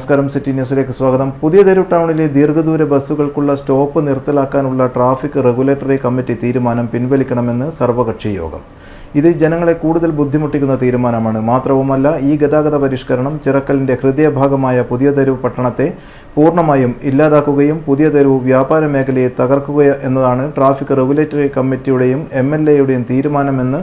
നമസ്കാരം, സിറ്റി ന്യൂസിലേക്ക് സ്വാഗതം. പുതിയ തെരു ടൗണിലെ ദീർഘദൂര ബസ്സുകൾക്കുള്ള സ്റ്റോപ്പ് നിർത്തലാക്കാനുള്ള ട്രാഫിക് റെഗുലേറ്ററി കമ്മിറ്റി തീരുമാനം പിൻവലിക്കണമെന്ന് സർവകക്ഷി യോഗം. ഇത് ജനങ്ങളെ കൂടുതൽ ബുദ്ധിമുട്ടിക്കുന്ന തീരുമാനമാണ്. മാത്രവുമല്ല, ഈ ഗതാഗത പരിഷ്കരണം ചിറക്കലിൻ്റെ ഹൃദയഭാഗമായ പുതിയ തെരു പട്ടണത്തെ പൂർണ്ണമായും ഇല്ലാതാക്കുകയും പുതിയ തെരു വ്യാപാര മേഖലയെ തകർക്കുക എന്നതാണ് ട്രാഫിക് റെഗുലേറ്ററി കമ്മിറ്റിയുടെയും MLAയുടെയും തീരുമാനമെന്ന്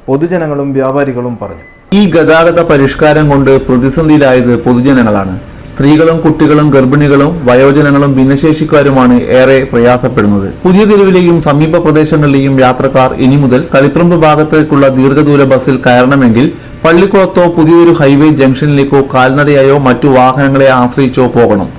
പൊതുജനങ്ങളും വ്യാപാരികളും പറഞ്ഞു. ഈ ഗതാഗത പരിഷ്കാരം കൊണ്ട് പ്രതിസന്ധിയിലായത് പൊതുജനങ്ങളാണ്. സ്ത്രീകളും കുട്ടികളും ഗർഭിണികളും വയോജനങ്ങളും ഭിന്നശേഷിക്കാരുമാണ് ഏറെ പ്രയാസപ്പെടുന്നത്. പുതിയ തെരുവിലെയും സമീപ പ്രദേശങ്ങളിലെയും യാത്രക്കാർ ഇനി മുതൽ തളിപ്പറമ്പ് ഭാഗത്തേക്കുള്ള ദീർഘദൂര ബസ്സിൽ കയറണമെങ്കിൽ പള്ളിക്കുളത്തോ പുതിയൊരു ഹൈവേ ജംഗ്ഷനിലേക്കോ കാൽനടയായോ മറ്റു വാഹനങ്ങളെ ആശ്രയിച്ചോ പോകണം.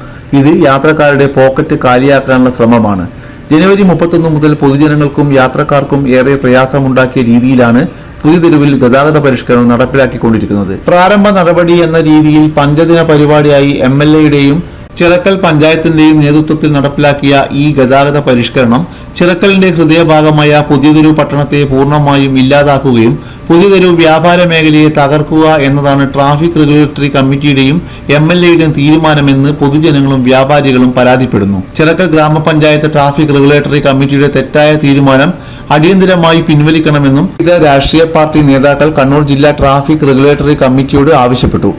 ഇത് യാത്രക്കാരുടെ പോക്കറ്റ് കാലിയാക്കാനുള്ള ശ്രമമാണ്. ജനുവരി 31 മുതൽ പൊതുജനങ്ങൾക്കും യാത്രക്കാർക്കും ഏറെ പ്രയാസമുണ്ടാക്കിയ രീതിയിലാണ് പുതിയ തെരുവിൽ ഗതാഗത പരിഷ്കരണം നടപ്പിലാക്കിക്കൊണ്ടിരിക്കുന്നത്. പ്രാരംഭ നടപടി എന്ന രീതിയിൽ പഞ്ചദിന പരിപാടിയായി MLAയുടെയും ചിറക്കൽ പഞ്ചായത്തിന്റെയും നേതൃത്വത്തിൽ നടപ്പിലാക്കിയ ഈ ഗതാഗത പരിഷ്കരണം ചിറക്കലിന്റെ ഹൃദയഭാഗമായ പുതിയ തെരു പട്ടണത്തെ പൂർണ്ണമായും ഇല്ലാതാക്കുകയും പുതിയ തെരു വ്യാപാര മേഖലയെ തകർക്കുക എന്നതാണ് ട്രാഫിക് റെഗുലേറ്ററി കമ്മിറ്റിയുടെയും MLAയുടെയും തീരുമാനമെന്ന് പൊതുജനങ്ങളും വ്യാപാരികളും പരാതിപ്പെടുന്നു. ചിറക്കൽ ഗ്രാമപഞ്ചായത്ത് ട്രാഫിക് റെഗുലേറ്ററി കമ്മിറ്റിയുടെ തെറ്റായ തീരുമാനം അടിയന്തരമായി പിൻവലിക്കണമെന്നും വിവിധ രാഷ്ട്രീയ പാർട്ടി നേതാക്കൾ കണ്ണൂർ ജില്ലാ ട്രാഫിക് റെഗുലേറ്ററി കമ്മിറ്റിയോട് ആവശ്യപ്പെട്ടു.